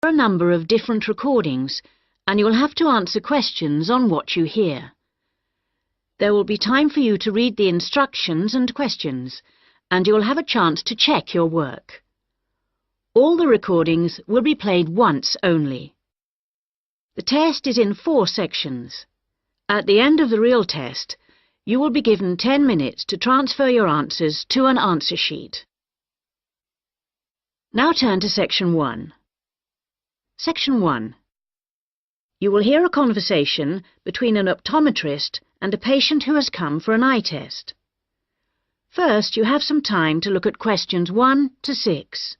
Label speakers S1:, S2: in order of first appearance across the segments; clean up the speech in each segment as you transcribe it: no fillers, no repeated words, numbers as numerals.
S1: a number of different recordings, and you will have to answer questions on what you hear. There will be time for you to read the instructions and questions, and you will have a chance to check your work. All the recordings will be played once only. The test is in 4 sections. At the end of the real test, you will be given 10 minutes to transfer your answers to an answer sheet. Now turn to Section 1. Section 1. You will hear a conversation between an optometrist and a patient who has come for an eye test. First, you have some time to look at questions 1 to 6.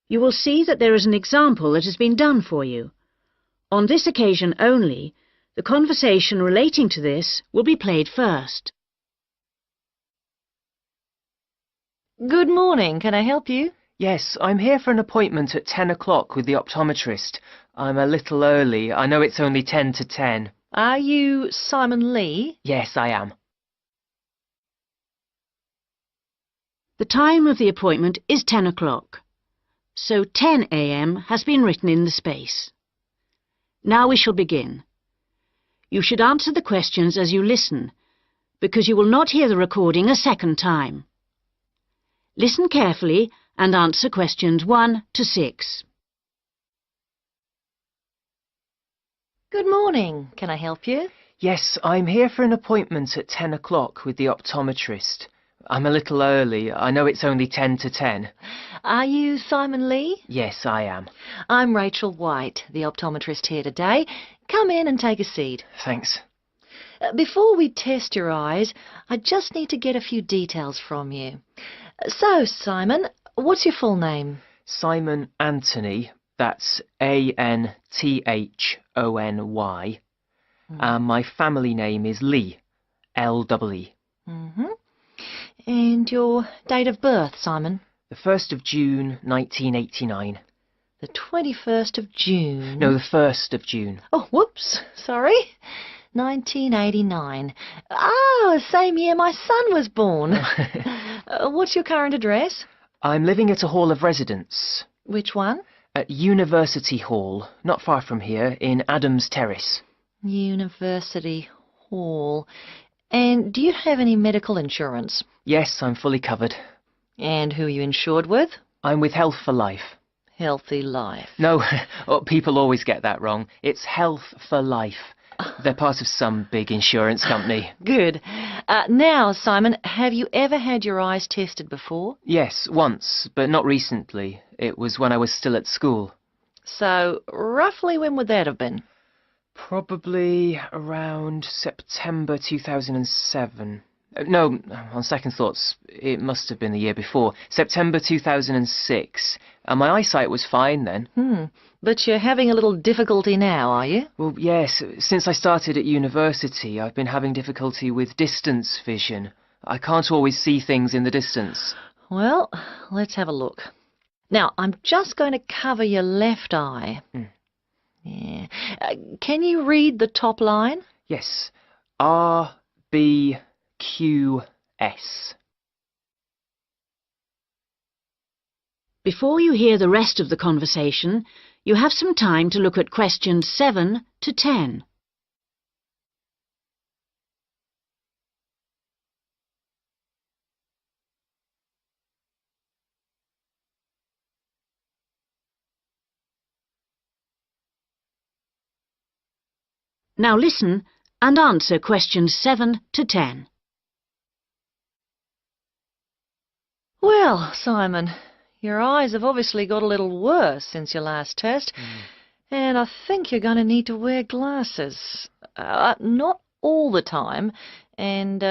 S1: You will see that there is an example that has been done for you. On this occasion only, the conversation relating to this will be played first.
S2: Good morning. Can I help you?
S3: Yes, I'm here for an appointment at 10 o'clock with the optometrist. I'm a little early. I know it's only 10 to 10.
S2: Are you Simon Lee?
S3: Yes, I am.
S1: The time of the appointment is 10 o'clock. So 10 a.m. has been written in the space. Now we shall begin. You should answer the questions as you listen, because you will not hear the recording a second time. Listen carefully and answer questions 1 to 6.
S2: Good morning. Can I help you?
S3: Yes, I'm here for an appointment at 10 o'clock with the optometrist. I'm a little early. I know it's only 10 to 10.
S2: Are you Simon Lee?
S3: Yes, I am.
S2: I'm Rachel White, the optometrist here today. Come in and take a seat.
S3: Thanks.
S2: Before we test your eyes, I just need to get a few details from you. So, Simon, what's your full name?
S3: Simon Anthony. That's Anthony. And my family name is Lee. L-E-E.
S2: Mm-hmm. And your date of birth, Simon?
S3: The 1st of June, 1989.
S2: The 21st of June?
S3: No, the 1st of June.
S2: Oh, whoops, sorry. 1989. Ah, same year my son was born. What's your current address?
S3: I'm living at a hall of residence.
S2: Which one?
S3: At University Hall, not far from here, in Adams Terrace.
S2: University Hall. And do you have any medical insurance?
S3: Yes, I'm fully covered.
S2: And who are you insured with?
S3: I'm with Health for Life.
S2: Healthy Life.
S3: No, people always get that wrong. It's Health for Life. They're part of some big insurance company.
S2: Good. Now, Simon, have you ever had your eyes tested before?
S3: Yes, once, but not recently. It was when I was still at school.
S2: So, roughly when would that have been?
S3: Probably around September 2007. No, on second thoughts, it must have been the year before. September 2006. And my eyesight was fine then.
S2: But you're having a little difficulty now, are you?
S3: Well, yes. Since I started at university, I've been having difficulty with distance vision. I can't always see things in the distance.
S2: Well, let's have a look. Now, I'm just going to cover your left eye. Yeah. Can you read the top line?
S3: Yes. RBQS.
S1: Before you hear the rest of the conversation, you have some time to look at questions 7 to 10. Now listen and answer questions 7 to 10.
S2: Well, Simon, your eyes have obviously got a little worse since your last test, and I think you're going to need to wear glasses. Not all the time, and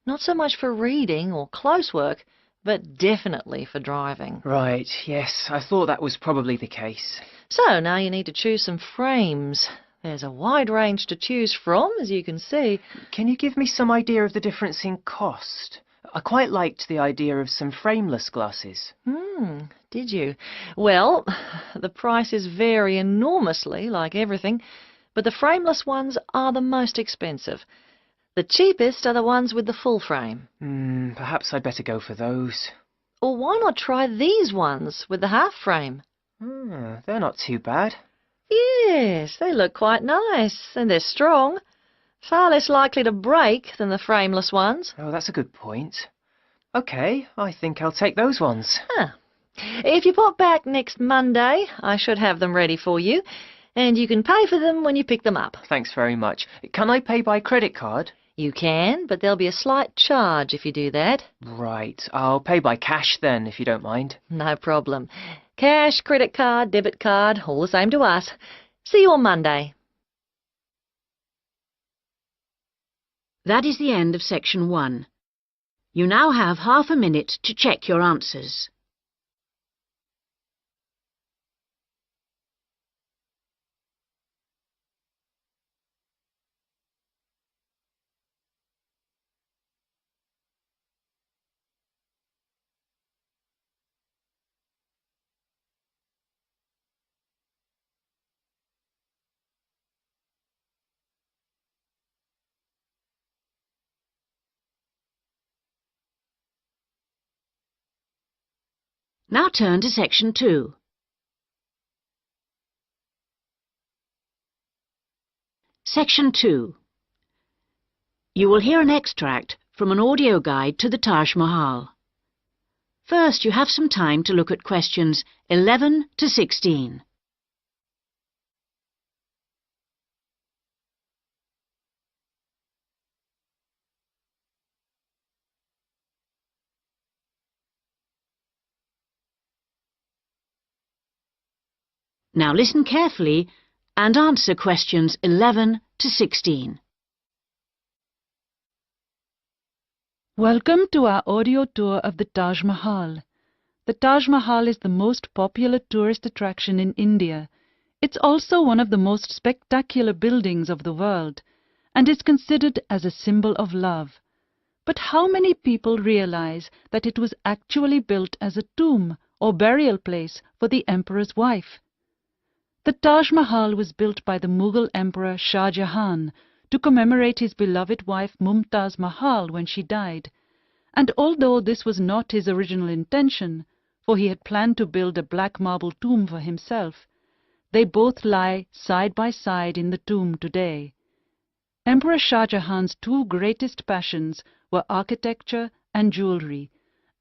S2: not so much for reading or close work, but definitely for driving.
S3: Right, yes, I thought that was probably the case.
S2: So now you need to choose some frames. There's a wide range to choose from, as you can see.
S3: Can you give me some idea of the difference in cost? I quite liked the idea of some frameless glasses.
S2: Did you? Well, the prices vary enormously, like everything, but the frameless ones are the most expensive. The cheapest are the ones with the full frame.
S3: Perhaps I'd better go for those.
S2: Or why not try these ones with the half frame?
S3: They're not too bad.
S2: Yes, they look quite nice, and they're strong. Far less likely to break than the frameless ones.
S3: Oh, that's a good point. OK, I think I'll take those ones.
S2: If you pop back next Monday, I should have them ready for you, and you can pay for them when you pick them up.
S3: Thanks very much. Can I pay by credit card?
S2: You can, but there'll be a slight charge if you do that.
S3: Right, I'll pay by cash then, if you don't mind.
S2: No problem. Cash, credit card, debit card, all the same to us. See you on Monday.
S1: That is the end of section 1. You now have half a minute to check your answers. Now turn to section 2. Section 2. You will hear an extract from an audio guide to the Taj Mahal. First, you have some time to look at questions 11 to 16. Now listen carefully and answer questions 11 to 16.
S4: Welcome to our audio tour of the Taj Mahal. The Taj Mahal is the most popular tourist attraction in India. It's also one of the most spectacular buildings of the world and is considered as a symbol of love. But how many people realize that it was actually built as a tomb or burial place for the emperor's wife? The Taj Mahal was built by the Mughal Emperor Shah Jahan to commemorate his beloved wife Mumtaz Mahal when she died. And although this was not his original intention, for he had planned to build a black marble tomb for himself, they both lie side by side in the tomb today. Emperor Shah Jahan's two greatest passions were architecture and jewelry,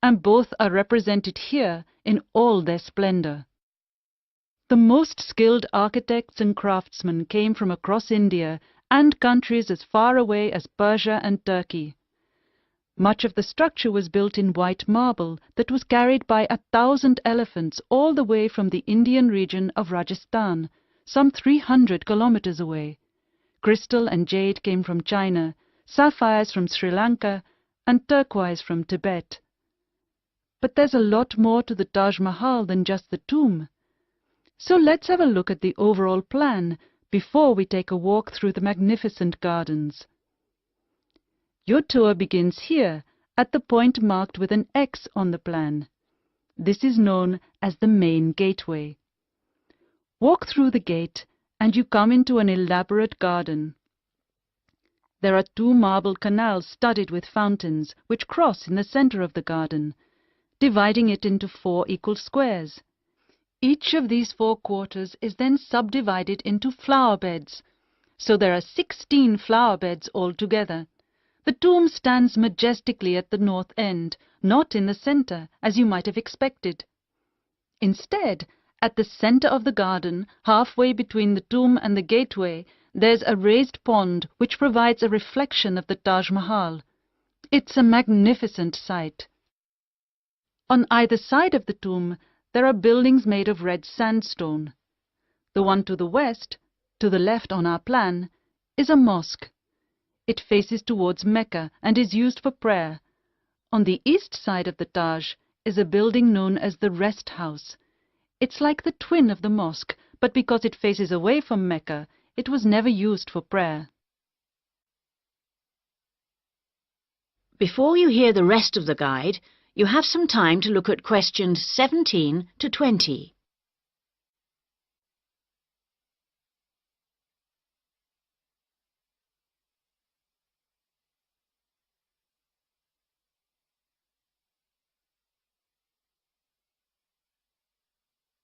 S4: and both are represented here in all their splendor. The most skilled architects and craftsmen came from across India and countries as far away as Persia and Turkey. Much of the structure was built in white marble that was carried by 1,000 elephants all the way from the Indian region of Rajasthan, some 300 kilometers away. Crystal and jade came from China, sapphires from Sri Lanka, and turquoise from Tibet. But there's a lot more to the Taj Mahal than just the tomb. So let's have a look at the overall plan before we take a walk through the magnificent gardens. Your tour begins here, at the point marked with an X on the plan. This is known as the main gateway. Walk through the gate and you come into an elaborate garden. There are 2 marble canals studded with fountains which cross in the center of the garden, dividing it into 4 equal squares. Each of these 4 quarters is then subdivided into flower beds, so there are 16 flower beds altogether. The tomb stands majestically at the north end, not in the center, as you might have expected. Instead, at the center of the garden, halfway between the tomb and the gateway, there's a raised pond which provides a reflection of the Taj Mahal. It's a magnificent sight. On either side of the tomb, there are buildings made of red sandstone. The one to the west, to the left on our plan, is a mosque. It faces towards Mecca and is used for prayer. On the east side of the Taj is a building known as the Rest House. It's like the twin of the mosque, but because it faces away from Mecca, It was never used for prayer.
S1: Before you hear the rest of the guide, you have some time to look at questions 17 to 20.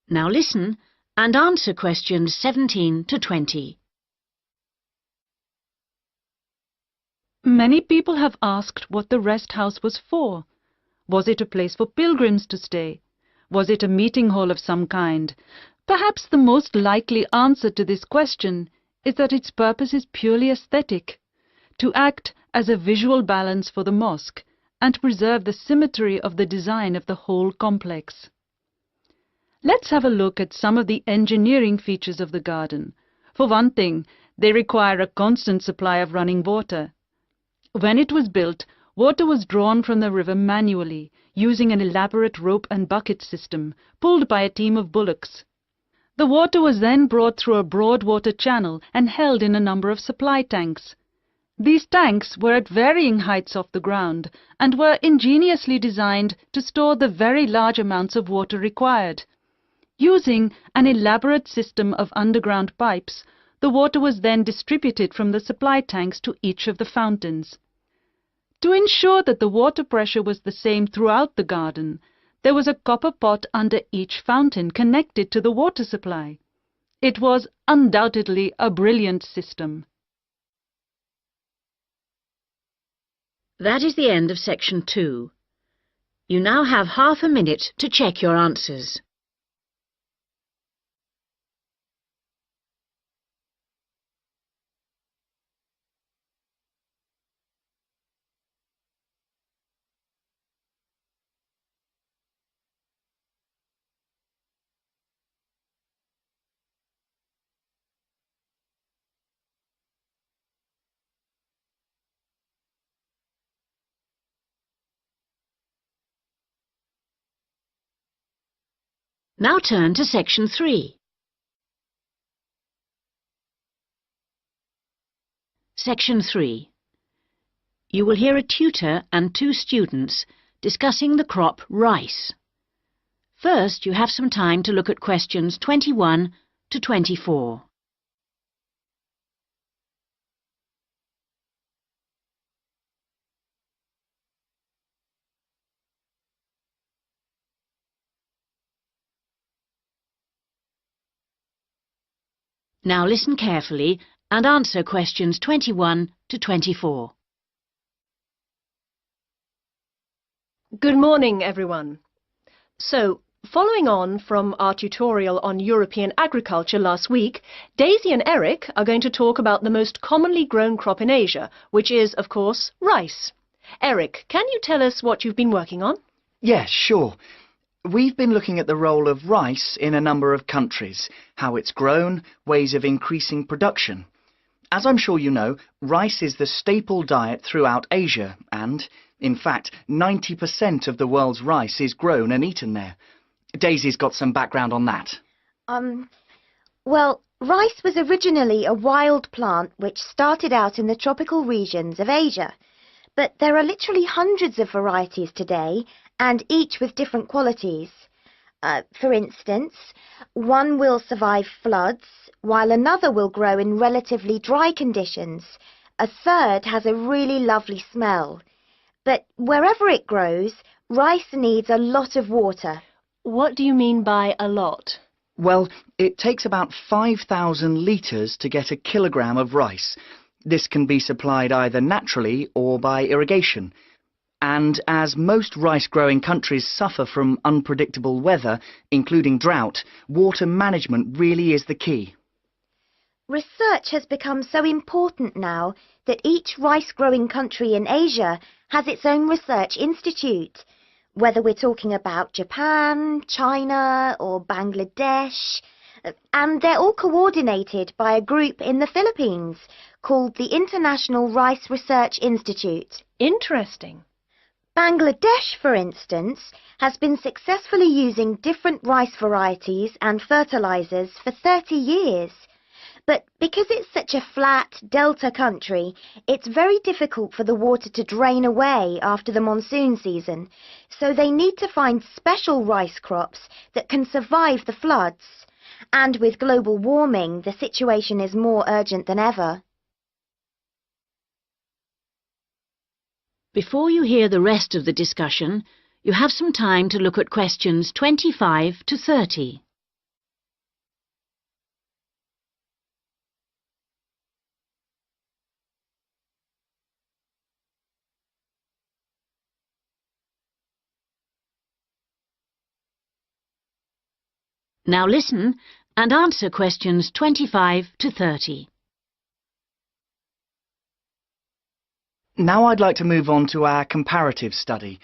S1: Now listen and answer questions 17 to 20.
S4: Many people have asked what the rest house was for. Was it a place for pilgrims to stay? Was it a meeting hall of some kind? Perhaps the most likely answer to this question is that its purpose is purely aesthetic, to act as a visual balance for the mosque and preserve the symmetry of the design of the whole complex. Let's have a look at some of the engineering features of the garden. For one thing, they require a constant supply of running water. When it was built, water was drawn from the river manually, using an elaborate rope and bucket system, pulled by a team of bullocks. The water was then brought through a broad water channel and held in a number of supply tanks. These tanks were at varying heights off the ground and were ingeniously designed to store the very large amounts of water required. Using an elaborate system of underground pipes, the water was then distributed from the supply tanks to each of the fountains. To ensure that the water pressure was the same throughout the garden, there was a copper pot under each fountain connected to the water supply. It was undoubtedly a brilliant system.
S1: That is the end of section 2. You now have half a minute to check your answers. Now turn to section 3. Section 3. You will hear a tutor and 2 students discussing the crop rice. First, you have some time to look at questions 21 to 24. Now listen carefully and answer questions 21 to 24.
S5: Good morning, everyone. So, following on from our tutorial on European agriculture last week, Daisy and Eric are going to talk about the most commonly grown crop in Asia, which is, of course, rice. Eric, can you tell us what you've been working on?
S6: Yes, sure. We've been looking at the role of rice in a number of countries, how it's grown, ways of increasing production. As I'm sure you know, rice is the staple diet throughout Asia and, in fact, 90% of the world's rice is grown and eaten there. Daisy's got some background on that.
S7: Well, rice was originally a wild plant which started out in the tropical regions of Asia. But there are literally hundreds of varieties today, and each with different qualities. For instance, one will survive floods, while another will grow in relatively dry conditions. A third has a really lovely smell. But wherever it grows, rice needs a lot of water.
S5: What do you mean by a lot?
S6: Well, it takes about 5,000 litres to get a kilogram of rice. This can be supplied either naturally or by irrigation. And as most rice-growing countries suffer from unpredictable weather, including drought, water management really is the key.
S7: Research has become so important now that each rice-growing country in Asia has its own research institute. Whether we're talking about Japan, China or Bangladesh, and they're all coordinated by a group in the Philippines called the International Rice Research Institute.
S5: Interesting.
S7: Bangladesh, for instance, has been successfully using different rice varieties and fertilizers for 30 years. But because it's such a flat delta country, it's very difficult for the water to drain away after the monsoon season, so they need to find special rice crops that can survive the floods. And with global warming, the situation is more urgent than ever.
S1: Before you hear the rest of the discussion, you have some time to look at questions 25 to 30. Now listen and answer questions 25 to 30.
S6: Now I'd like to move on to our comparative study.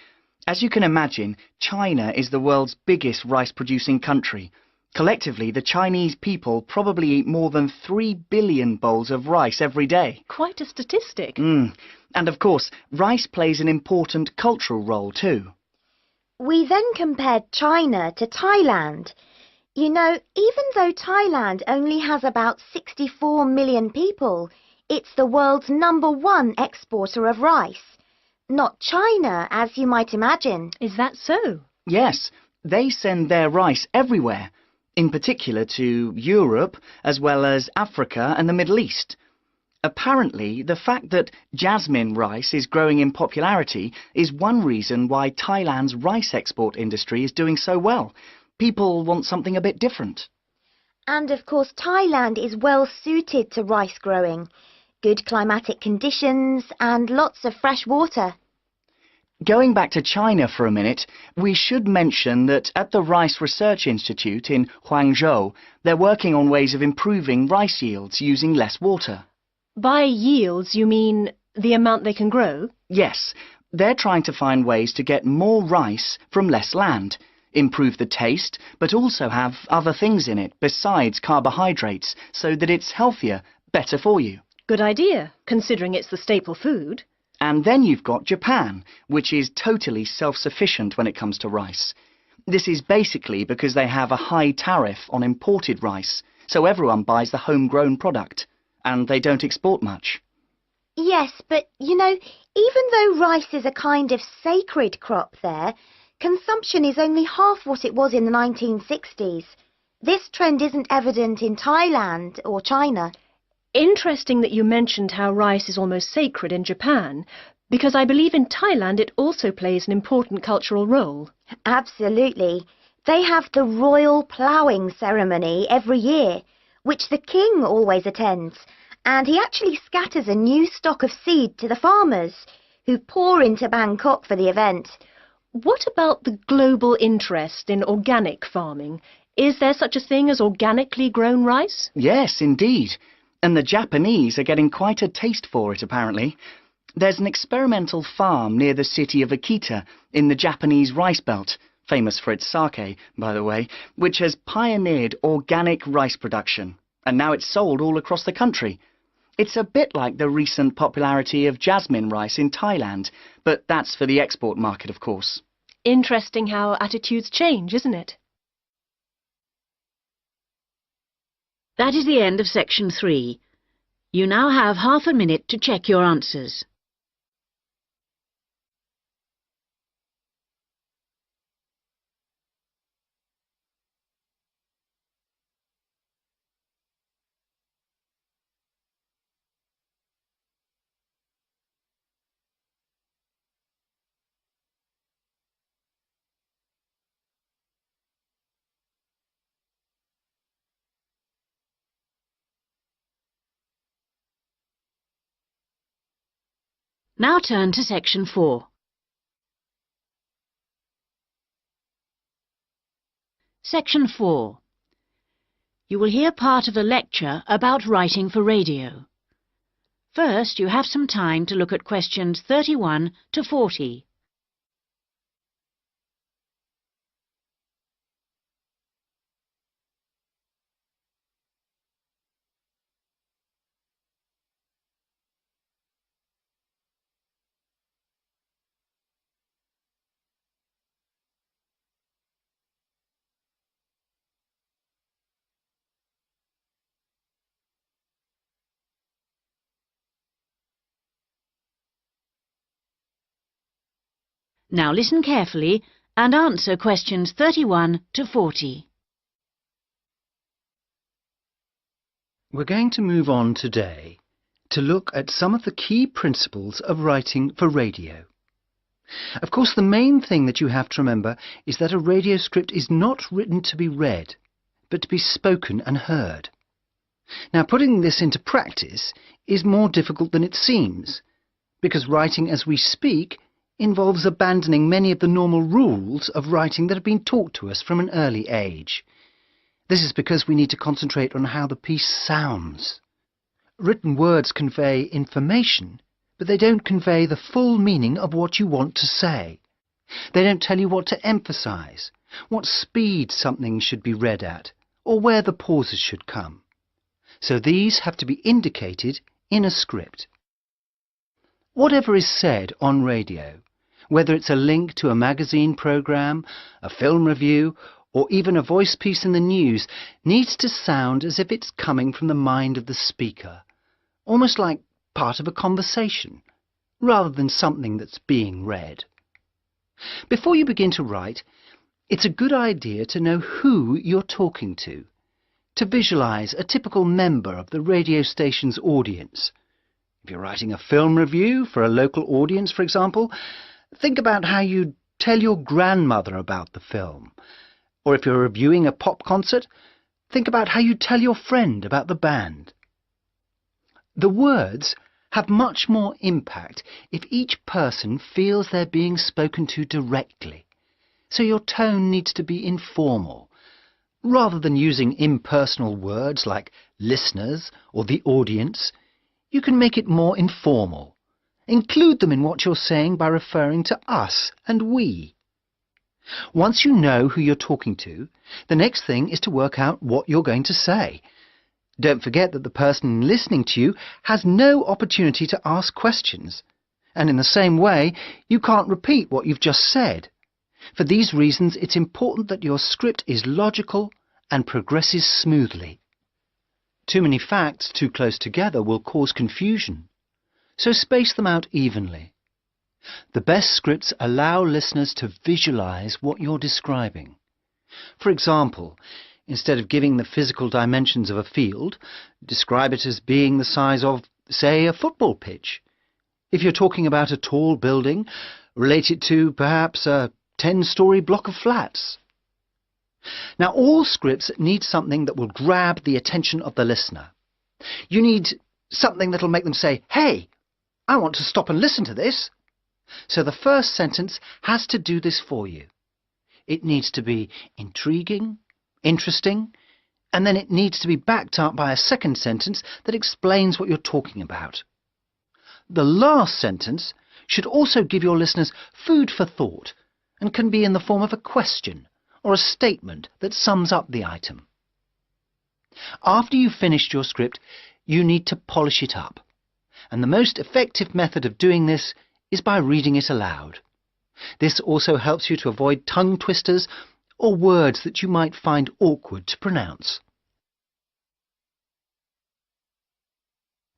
S6: As you can imagine, China is the world's biggest rice-producing country. Collectively, the Chinese people probably eat more than 3 billion bowls of rice every day.
S5: Quite a statistic.
S6: And of course, rice plays an important cultural role too.
S7: We then compared China to Thailand. You know, even though Thailand only has about 64 million people, it's the world's #1 exporter of rice. Not China, as you might imagine.
S5: Is that so?
S6: Yes, they send their rice everywhere, in particular to Europe, as well as Africa and the Middle East. Apparently, the fact that jasmine rice is growing in popularity is one reason why Thailand's rice export industry is doing so well. People want something a bit different.
S7: And of course, Thailand is well suited to rice growing. Good climatic conditions and lots of fresh water.
S6: Going back to China for a minute, we should mention that at the Rice Research Institute in Huangzhou, they're working on ways of improving rice yields using less water.
S5: By yields, you mean the amount they can grow?
S6: Yes, they're trying to find ways to get more rice from less land, improve the taste, but also have other things in it besides carbohydrates, so that it's healthier, better for you.
S5: Good idea, considering it's the staple food.
S6: And then you've got Japan, which is totally self-sufficient when it comes to rice. This is basically because they have a high tariff on imported rice, so everyone buys the homegrown product, and they don't export much.
S7: Yes, but you know, even though rice is a kind of sacred crop there, consumption is only half what it was in the 1960s. This trend isn't evident in Thailand or China.
S5: Interesting that you mentioned how rice is almost sacred in Japan, because I believe in Thailand it also plays an important cultural role.
S7: Absolutely. They have the royal ploughing ceremony every year, which the king always attends, and he actually scatters a new stock of seed to the farmers, who pour into Bangkok for the event.
S5: What about the global interest in organic farming? Is there such a thing as organically grown rice?
S6: Yes, indeed. And the Japanese are getting quite a taste for it, apparently. There's an experimental farm near the city of Akita in the Japanese rice belt, famous for its sake, by the way, which has pioneered organic rice production, and now it's sold all across the country. It's a bit like the recent popularity of jasmine rice in Thailand, but that's for the export market, of course.
S5: Interesting how attitudes change, isn't it?
S1: That is the end of section 3. You now have half a minute to check your answers. Now turn to section 4. Section 4. You will hear part of a lecture about writing for radio. First, you have some time to look at questions 31 to 40. Now listen carefully and answer questions 31 to 40.
S8: We're going to move on today to look at some of the key principles of writing for radio. Of course, the main thing that you have to remember is that a radio script is not written to be read, but to be spoken and heard. Now, putting this into practice is more difficult than it seems, because writing as we speak involves abandoning many of the normal rules of writing that have been taught to us from an early age. This is because we need to concentrate on how the piece sounds. Written words convey information, but they don't convey the full meaning of what you want to say. They don't tell you what to emphasize, what speed something should be read at, or where the pauses should come. So these have to be indicated in a script. Whatever is said on radio, whether it's a link to a magazine program, a film review, or even a voice piece in the news, needs to sound as if it's coming from the mind of the speaker, almost like part of a conversation, rather than something that's being read. Before you begin to write, it's a good idea to know who you're talking to visualize a typical member of the radio station's audience. If you're writing a film review for a local audience, for example, think about how you'd tell your grandmother about the film. Or if you're reviewing a pop concert, think about how you'd tell your friend about the band. The words have much more impact if each person feels they're being spoken to directly. So your tone needs to be informal. Rather than using impersonal words like listeners or the audience, you can make it more informal. Include them in what you're saying by referring to us and we. Once you know who you're talking to, the next thing is to work out what you're going to say. Don't forget that the person listening to you has no opportunity to ask questions. And in the same way, you can't repeat what you've just said. For these reasons, it's important that your script is logical and progresses smoothly. Too many facts too close together will cause confusion, so space them out evenly. The best scripts allow listeners to visualize what you're describing. For example, instead of giving the physical dimensions of a field, describe it as being the size of, say, a football pitch. If you're talking about a tall building, relate it to perhaps a 10-story block of flats. Now, all scripts need something that will grab the attention of the listener. You need something that'll make them say, "Hey, I want to stop and listen to this." So the first sentence has to do this for you. It needs to be intriguing, interesting, and then it needs to be backed up by a second sentence that explains what you're talking about. The last sentence should also give your listeners food for thought and can be in the form of a question or a statement that sums up the item. After you've finished your script, you need to polish it up, and the most effective method of doing this is by reading it aloud. This also helps you to avoid tongue twisters or words that you might find awkward to pronounce.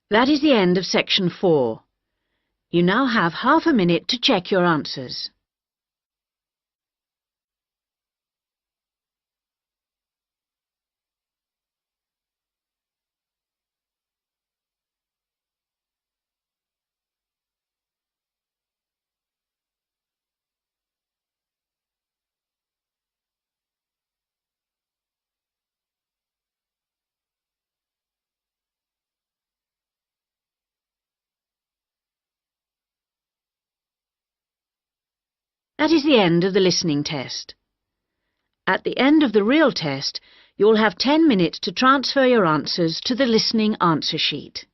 S1: That is the end of section 4. You now have half a minute to check your answers. That is the end of the listening test. At the end of the real test, you'll have 10 minutes to transfer your answers to the listening answer sheet.